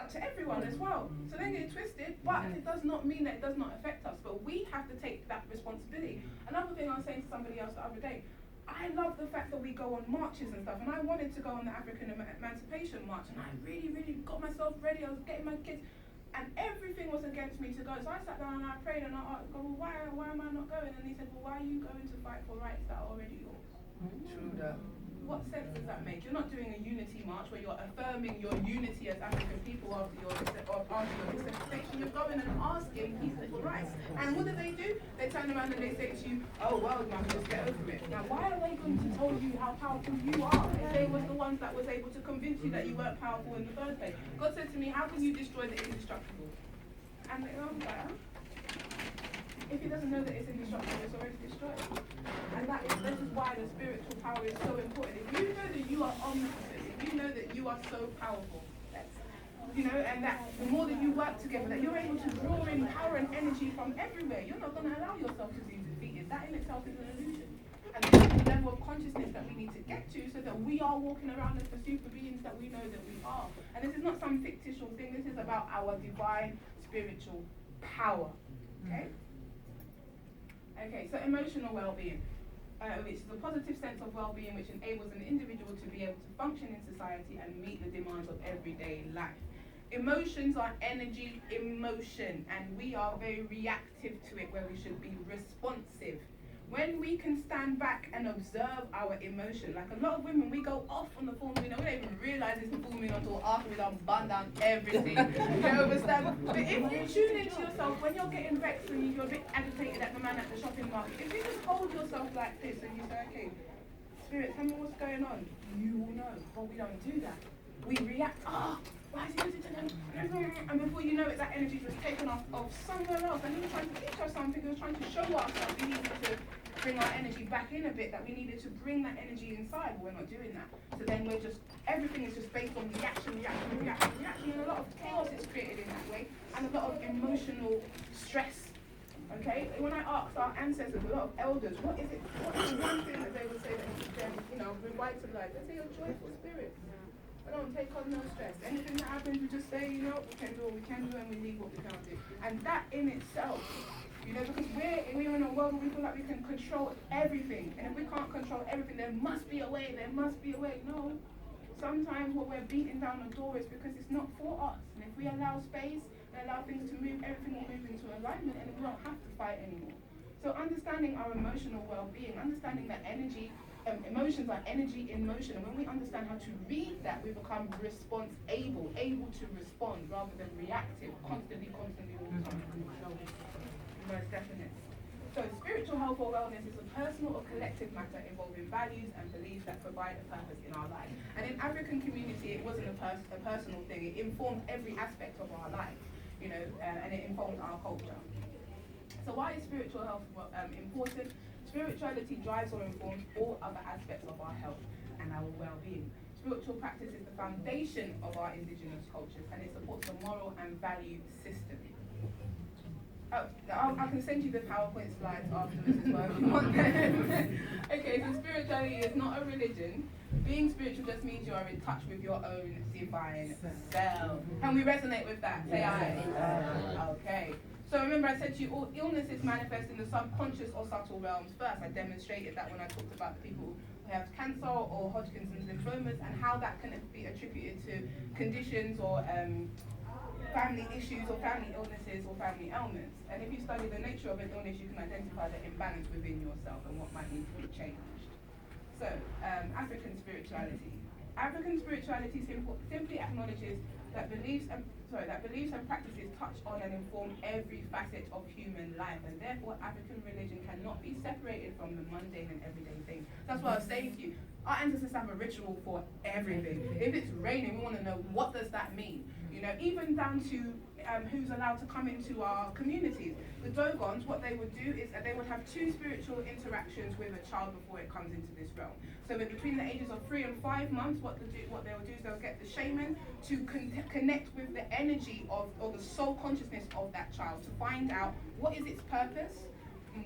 out to everyone as well. So don't get it twisted, but it does not mean that it does not affect us. But we have to take that responsibility. Another thing I was saying to somebody else the other day, I love the fact that we go on marches and stuff, and I wanted to go on the African Emancipation March, and I really, really got myself ready. I was getting my kids, and everything was against me to go. So I sat down and I prayed, and I asked God, well, why am I not going? And he said, well, why are you going to fight for rights that are already yours? True that. What sense does that make? You're not doing a unity march where you're affirming your unity as African people after your dissertation. You're going and asking people for rights. And what do? They turn around and they say to you, oh, well, you must just get over it. Now, why are they going to tell you how powerful you are if they were the ones that was able to convince you that you weren't powerful in the first place? God said to me, how can you destroy the indestructible? And I was like, if he doesn't know that it's indestructible, it's already destroyed. And this is why the spiritual power is so important. If you know that you are omnipotent, if you know that you are so powerful, and that the more that you work together, that you're able to draw in power and energy from everywhere, you're not going to allow yourself to be defeated. That in itself is an illusion. And this is the level of consciousness that we need to get to so that we are walking around as the super beings that we know that we are. And this is not some fictitious thing, this is about our divine spiritual power. Okay? Okay, so emotional well-being, which is a positive sense of well-being which enables an individual to be able to function in society and meet the demands of everyday life. Emotions are energy emotion, and we are very reactive to it where we should be responsive. When we can stand back and observe our emotion, like a lot of women, we go off on the full moon, and we don't even realize it's the full moon until after we done bun down everything. You understand? But if you tune into yourself, when you're getting vexed and you're a bit agitated at the man at the shopping market, if you just hold yourself like this and you say, okay, Spirit, tell me what's going on, you will know. But we don't do that. We react, why is he doing it to them? And before you know it, that energy was taken off of somewhere else. And he was trying to teach us something, he was trying to show us that we needed to bring our energy back in a bit, that we needed to bring that energy inside, but we're not doing that. So then everything is just based on reaction, and a lot of chaos is created in that way, and a lot of emotional stress. Okay? When I asked our ancestors, a lot of elders, what is the one thing that they would say that keeps them, revitalized? They say a joyful spirit. We don't take on no stress. Anything that happens, we just say, we can do what we can do, and we leave what we can't do. And that in itself, because we're in a world where we feel like we can control everything. And if we can't control everything, there must be a way, No. Sometimes what we're beating down the door is because it's not for us. And if we allow space and allow things to move, everything will move into alignment, and we don't have to fight anymore. So understanding our emotional well-being, understanding that emotions are energy in motion, and when we understand how to read that, we become able to respond rather than reactive, constantly all the time. Most definite. So spiritual health or wellness is a personal or collective matter involving values and beliefs that provide a purpose in our life. And in African community, it wasn't a personal thing. It informed every aspect of our life, and it informed our culture. So why is spiritual health important? Spirituality drives or informs all other aspects of our health and our well-being. Spiritual practice is the foundation of our indigenous cultures, and it supports the moral and value system. I can send you the PowerPoint slides afterwards as well if you want them. Okay, so spirituality is not a religion. Being spiritual just means you are in touch with your own divine self. Can we resonate with that? Say aye. Okay. So remember I said to you, all illnesses manifest in the subconscious or subtle realms first. I demonstrated that when I talked about the people who have cancer or Hodgkin's lymphomas and how that can be attributed to conditions or family issues or family illnesses or family ailments. And if you study the nature of an illness, you can identify the imbalance within yourself and what might need to be changed. So, African spirituality. African spirituality simply acknowledges that beliefs and practices touch on and inform every facet of human life, and therefore African religion cannot be separated from the mundane and everyday things. That's what I was saying to you. Our ancestors have a ritual for everything. If it's raining, we want to know what does that mean. Even down to who's allowed to come into our communities. The Dogons, what they would do is that they would have 2 spiritual interactions with a child before it comes into this realm. So between the ages of 3 and 5 months, what they would do is they'll get the shaman to connect with the energy or the soul consciousness of that child to find out what is its purpose,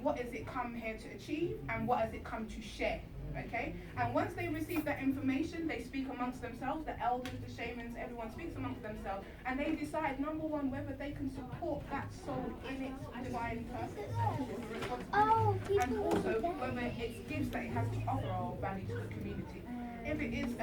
what has it come here to achieve, and what has it come to share. Okay? And once they receive that information, they speak amongst themselves, the elders, the shamans, everyone speaks amongst themselves, and they decide, number one, whether they can support that soul in its divine purpose, and also whether its gifts that it has to offer are of value to the community. If it is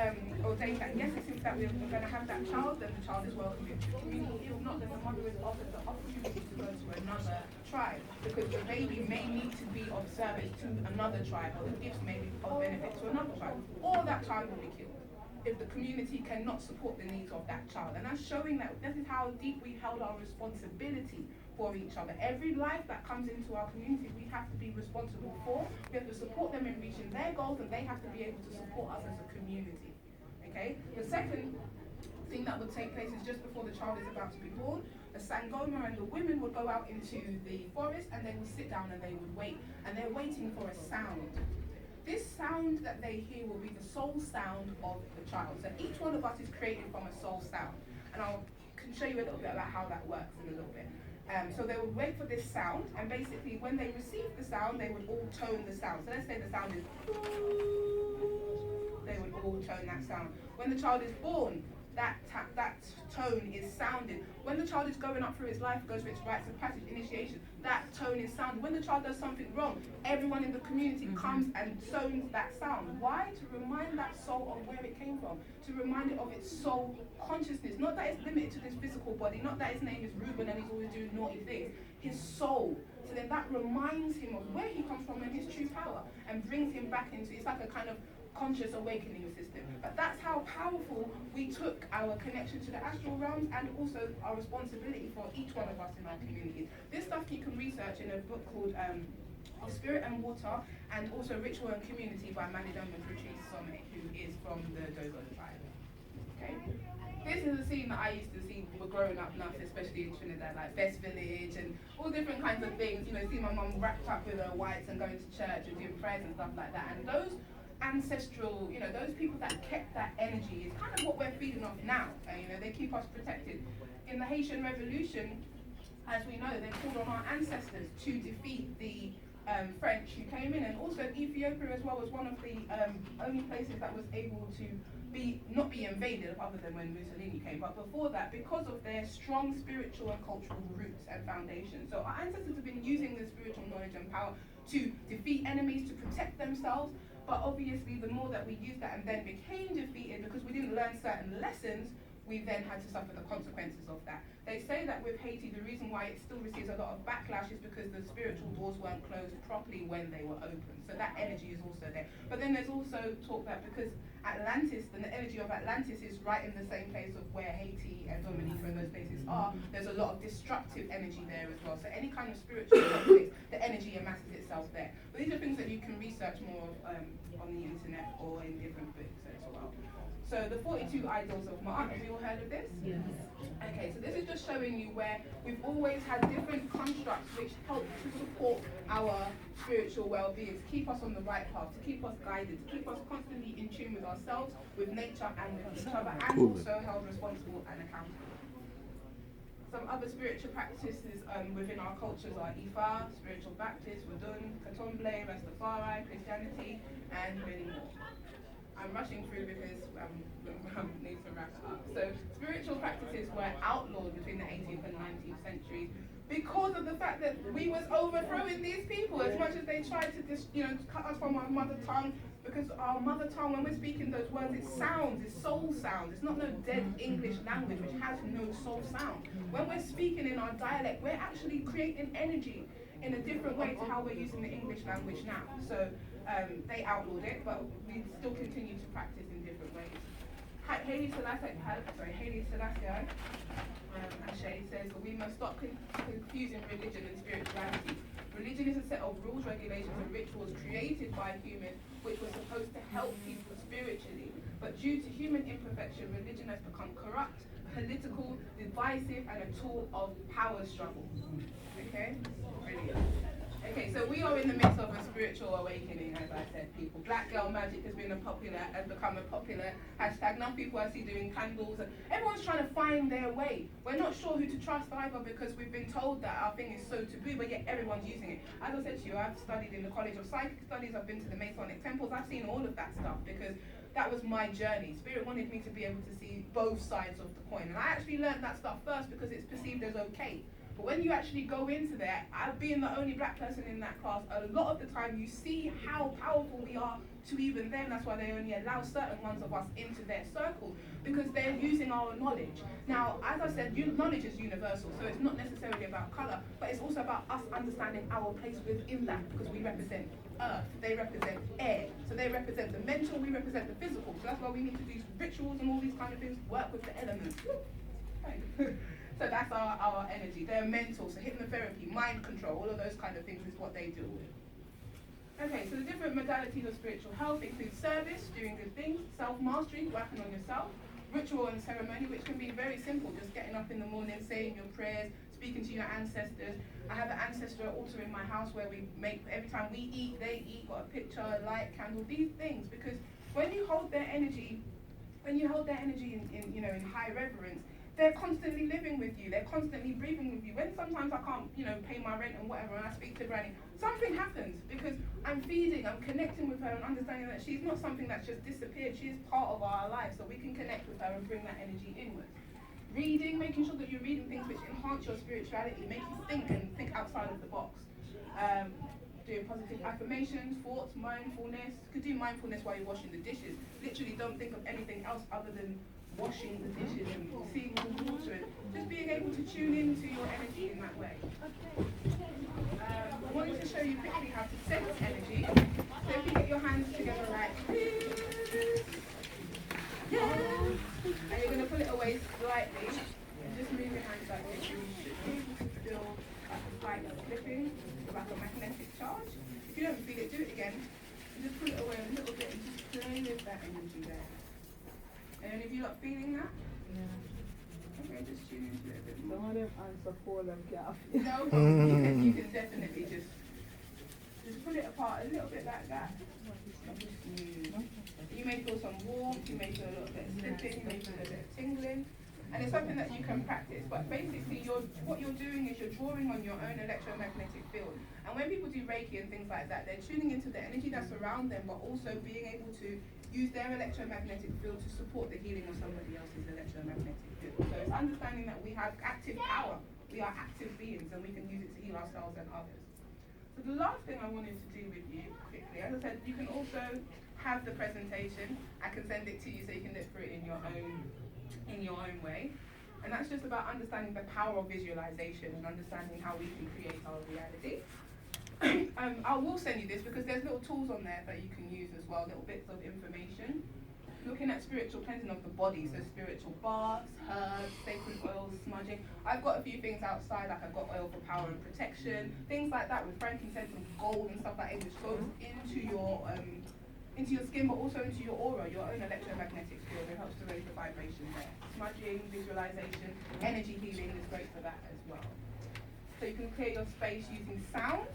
ordained that yes, it seems that we're going to have that child, then the child is welcome into the community. If not, then the mother is offered the opportunity to go to another tribe, because the baby may need to be of service to another tribe, or the gifts may be of benefit to another tribe, or that child will be killed if the community cannot support the needs of that child. And that's showing that this is how deep we held our responsibility for each other. Every life that comes into our community, we have to be responsible for. We have to support them in reaching their goals, and they have to be able to support us as a community. Okay? The second thing that would take place is just before the child is about to be born, the Sangoma and the women would go out into the forest, and they would sit down and they would wait, and they're waiting for a sound. This sound that they hear will be the soul sound of the child. So each one of us is created from a soul sound, and I can show you a little bit about how that works in a little bit. So they would wait for this sound, and basically when they receive the sound, they would all tone the sound. So let's say the sound is, they would all tone that sound. When the child is born, that tone is sounded. When the child is going up through its life, goes through its rites of passage, initiation, that tone is sounded. When the child does something wrong, everyone in the community comes and sounds that sound. Why? To remind that soul of where it came from, to remind it of its soul consciousness. Not that it's limited to this physical body, not that his name is Reuben and he's always doing naughty things. His soul. So then that reminds him of where he comes from and his true power, and brings him back into, it's like a kind of conscious awakening system. But that's how powerful we took our connection to the astral realms, and also our responsibility for each one of us in our communities. This stuff you can research in a book called Of Spirit and Water, and also Ritual and Community by Manidoma Patrice Some, who is from the Dogon tribe. Okay? This is a scene that I used to see growing up now, especially in Trinidad, like Best Village and all different kinds of things. You know, see my mum wrapped up with her whites and going to church and doing prayers and stuff like that. And those ancestral, you know, those people that kept that energy is kind of what we're feeding off now. You know, they keep us protected. In the Haitian Revolution, as we know, they called on our ancestors to defeat the French who came in, and also Ethiopia as well was one of the only places that was able to not be invaded, other than when Mussolini came, but before that, because of their strong spiritual and cultural roots and foundations. So our ancestors have been using the spiritual knowledge and power to defeat enemies, to protect themselves. But obviously, the more that we used that and then became defeated because we didn't learn certain lessons, we then had to suffer the consequences of that. They say that with Haiti, the reason why it still receives a lot of backlash is because the spiritual doors weren't closed properly when they were open. So that energy is also there. But then there's also talk that because Atlantis, the energy of Atlantis is right in the same place of where Haiti and Dominica and those places are, there's a lot of destructive energy there as well. So any kind of spiritual conflict, the energy amasses itself there. But these are things that you can research more on the internet or in different books as well. So the 42 idols of Ma'at, have you all heard of this? Yes. Okay, so this is just showing you where we've always had different constructs which help to support our spiritual well-being, to keep us on the right path, to keep us guided, to keep us constantly in tune with ourselves, with nature and with each other, and also held responsible and accountable. Some other spiritual practices within our cultures are Ifa, spiritual Baptist, Wadun, Katomble, Rastafari, Christianity, and many more. I'm rushing through because need to wrap it up. So spiritual practices were outlawed between the 18th and 19th centuries because of the fact that we was overthrowing these people as much as they tried to just, cut us from our mother tongue, because our mother tongue, when we're speaking those words, it sounds, it's soul sound. It's not no dead English language which has no soul sound. When we're speaking in our dialect, we're actually creating energy in a different way to how we're using the English language now. So they outlawed it, but we still continue to practice in different ways. Haile Selassie, Ashe says, we must stop confusing religion and spirituality. Religion is a set of rules, regulations, and rituals created by humans which were supposed to help people spiritually. But due to human imperfection, religion has become corrupt, political, divisive, and a tool of power struggle. Okay? Brilliant. Okay, so we are in the midst of a spiritual awakening, as I said, people. Black girl magic has become a popular hashtag. Now people I see doing candles, and everyone's trying to find their way. We're not sure who to trust either because we've been told that our thing is so taboo, but yet everyone's using it. As I said to you, I've studied in the College of Psychic Studies, I've been to the Masonic temples, I've seen all of that stuff because that was my journey. Spirit wanted me to be able to see both sides of the coin. And I actually learned that stuff first because it's perceived as okay. But when you actually go into there, being the only black person in that class, a lot of the time you see how powerful we are to even them. That's why they only allow certain ones of us into their circle, because they're using our knowledge. Now, as I said, knowledge is universal, so it's not necessarily about color, but it's also about us understanding our place within that, because we represent earth, they represent air, so they represent the mental, we represent the physical. So that's why we need to do rituals and all these kind of things, work with the elements. So that's our energy. They're mental, so hypnotherapy, mind control, all of those kind of things is what they do. Okay, so the different modalities of spiritual health include service, doing good things, self-mastery, working on yourself, ritual and ceremony, which can be very simple, just getting up in the morning, saying your prayers, speaking to your ancestors. I have an ancestral altar in my house where we make, every time we eat, they eat, got a picture, a light, candle, these things, because when you hold their energy, in high reverence, they're constantly living with you, they're constantly breathing with you. When sometimes I can't, pay my rent and whatever, and I speak to Granny, something happens because I'm feeding, I'm connecting with her and understanding that she's not something that's just disappeared, she is part of our life, so we can connect with her and bring that energy inwards. Reading, making sure that you're reading things which enhance your spirituality, make you think and think outside of the box. Doing positive affirmations, thoughts, mindfulness. You could do mindfulness while you're washing the dishes. Literally don't think of anything else other than washing the dishes and seeing the water and just being able to tune into your energy in that way. I wanted to show you quickly how to sense energy. So if you get your hands together like this, and you're going to pull it away slightly, and just move your hands like this, you should be able to feel like a slight slipping, like a magnetic charge. If you don't feel it, do it again. And just pull it away a little bit and just play with that energy there. And if you're not feeling that, okay, just tune into it a bit more. Some of them answer for them, calf. No problem. You can definitely just pull it apart a little bit like that. You may feel some warmth, you may feel a little bit of slipping, you may feel a bit of tingling. And it's something that you can practice, but basically what you're doing is you're drawing on your own electromagnetic field. And when people do Reiki and things like that, they're tuning into the energy that's around them, but also being able to use their electromagnetic field to support the healing of somebody else's electromagnetic field. So it's understanding that we have active power, we are active beings, and we can use it to heal ourselves and others. So the last thing I wanted to do with you quickly, as I said, you can also have the presentation. I can send it to you so you can look through it in your own way. And that's just about understanding the power of visualization and understanding how we can create our reality. I will send you this because there's little tools on there that you can use as well, little bits of information. Looking at spiritual cleansing of the body, so spiritual baths, herbs, sacred oils, smudging. I've got a few things outside, like I've got oil for power and protection, things like that with frankincense and gold and stuff like that, which goes into your skin, but also into your aura, your own electromagnetic field. It helps to raise the vibration there. Smudging, visualization, energy healing is great for that as well. So you can clear your space using sound.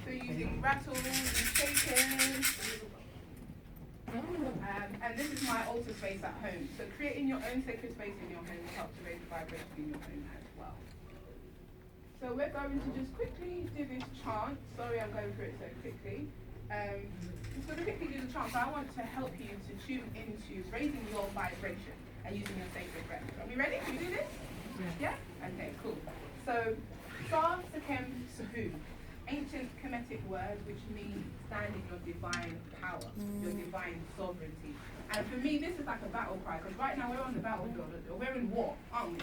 So using rattles and shakers. And this is my altar space at home. So creating your own sacred space in your home will help to raise the vibration in your home as well. So we're going to just quickly do this chant. Sorry I'm going through it so quickly. Just going to quickly do the chant. So I want to help you to tune into raising your vibration and using your sacred breath. Are we ready? Can we do this? Yeah? Okay, cool. So, Sa Sakem Sahu. Ancient Kemetic word which means stand in your divine power, your divine sovereignty. And for me, this is like a battle cry, because right now we're on the battlefield, we're in war, aren't we?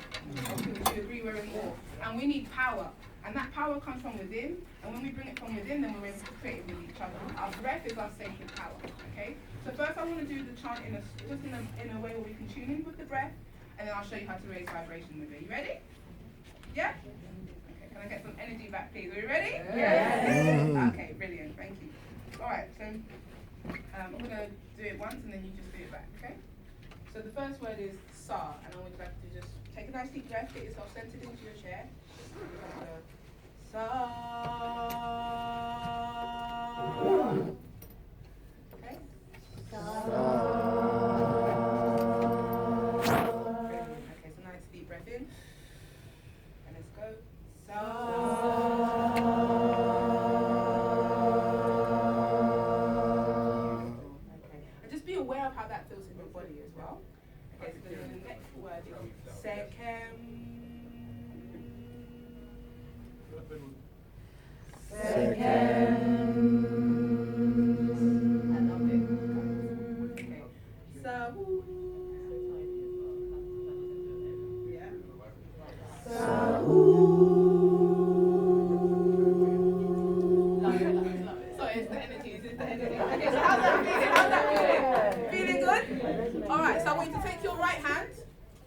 Would you agree we're in war? And we need power. And that power comes from within, and when we bring it from within, then we're able to create it with each other. Our breath is our sacred power, okay? So first I want to do the chant in a way where we can tune in with the breath, and then I'll show you how to raise vibration with it. You ready? Yeah? Can I get some energy back, please? Are you ready? Yeah. Okay, brilliant. Thank you. All right, so I'm going to do it once and then you just do it back, okay? So the first word is Sa, and I want you to just take a nice deep breath, get yourself centered into your chair. Sa. Okay. Okay, so nice deep breath in. And let's go. Okay. And just be aware of how that feels in your body as well. Okay, so the next word is second. I love it. Okay. So. Yeah. Love it. Sorry, it's the energy. It's the energy. Okay, so how's that feeling? How's that feeling? Feeling good? Alright, so I want you to take your right hand,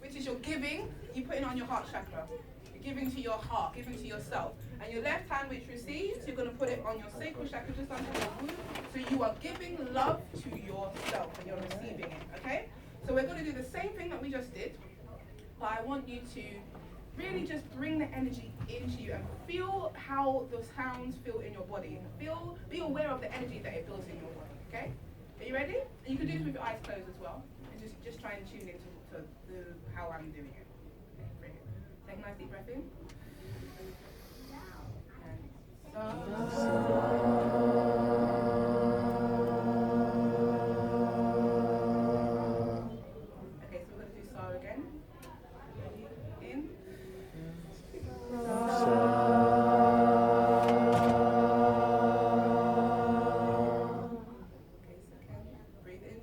which is your giving, you put it on your heart chakra. You're giving to your heart, giving to yourself. And your left hand, which receives, you're going to put it on your sacral chakra just under your womb. So you are giving love to yourself and you're receiving it, okay? So we're going to do the same thing that we just did, but I want you to really just bring the energy into you and feel how the sounds feel in your body. Be aware of the energy that it builds in your body, okay? Are you ready? And you can do this with your eyes closed as well. And just try and tune into how I'm doing it. Okay, brilliant. Take a nice deep breath in. Okay, so we're going to do sa again. In. Okay, second. Breathe in.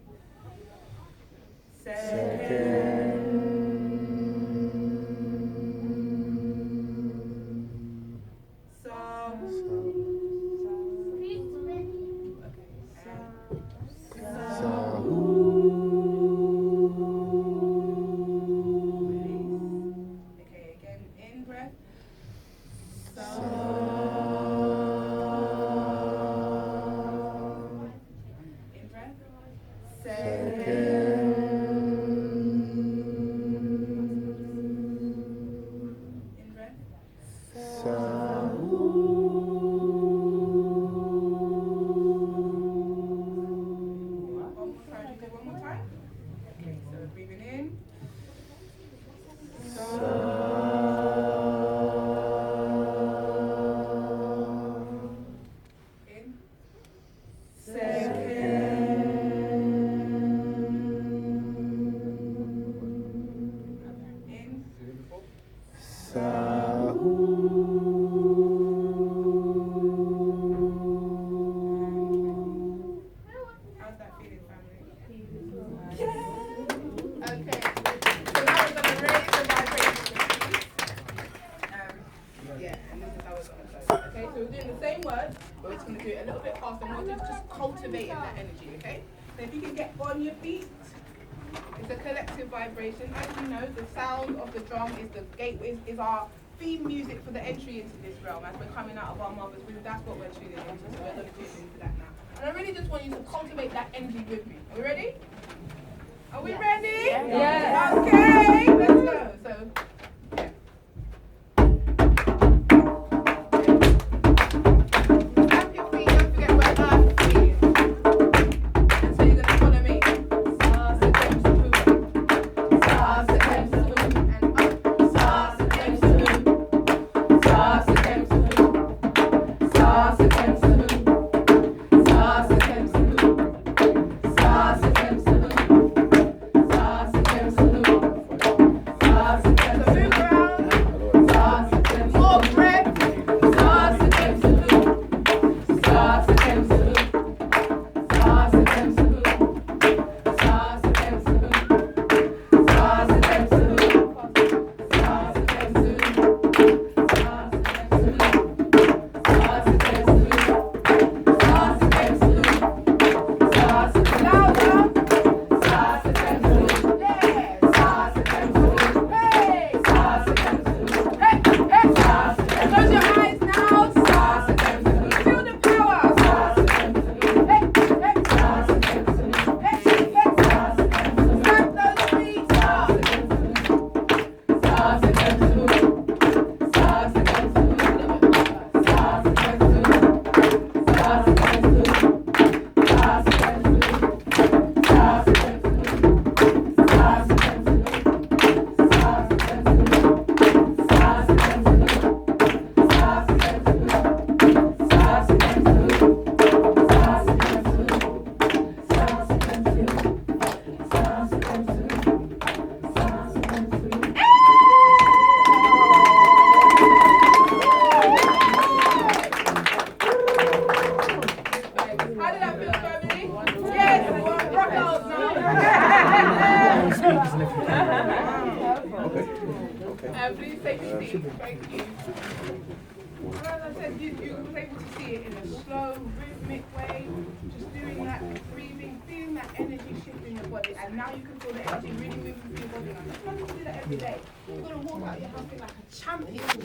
One more time. Okay, so breathing in. In. How's that feeling, family? Yeah. Okay. So now we're going to raise the vibration. Yeah, and this is how it's going to go. Okay, so we're doing the same words, but we're just going to do it a little bit faster, more just cultivating that energy, okay? So if you can get on your feet, it's a collective vibration. As you know, the sound of the drum is the gateway, is our theme music for the entry into this realm. As we're coming out of our mother's womb, that's what we're tuning into, so we're going to tune into that now. And I really just want you to cultivate that energy with me. Are we ready? Are we ready? Yes. Okay, let's go. So, yeah. Tap your feet, don't forget where I'm feet. And so you're going to follow me. Sa, sa, dem, sa, boom. Sa, sa, dem, sa, boom. And up. Sa, sa, dem, sa, boom. Sa, sa, dem, sa, boom. Sa, sa, dem, sa, boom. Sa, sa, dem, sa, boom. Sa, sa, dem, sa, boom. Sa, sa, dem, sa, boom. Sa, feel, family? Yes, rock out now. Please take a seat. Thank you. As I said, you was able to see it in a slow, rhythmic way, just doing that breathing, feeling that energy shift in your body, and now you can feel the energy really moving through your body. Now, you don't have to do that every day. You've got to walk out your house feeling like a champion.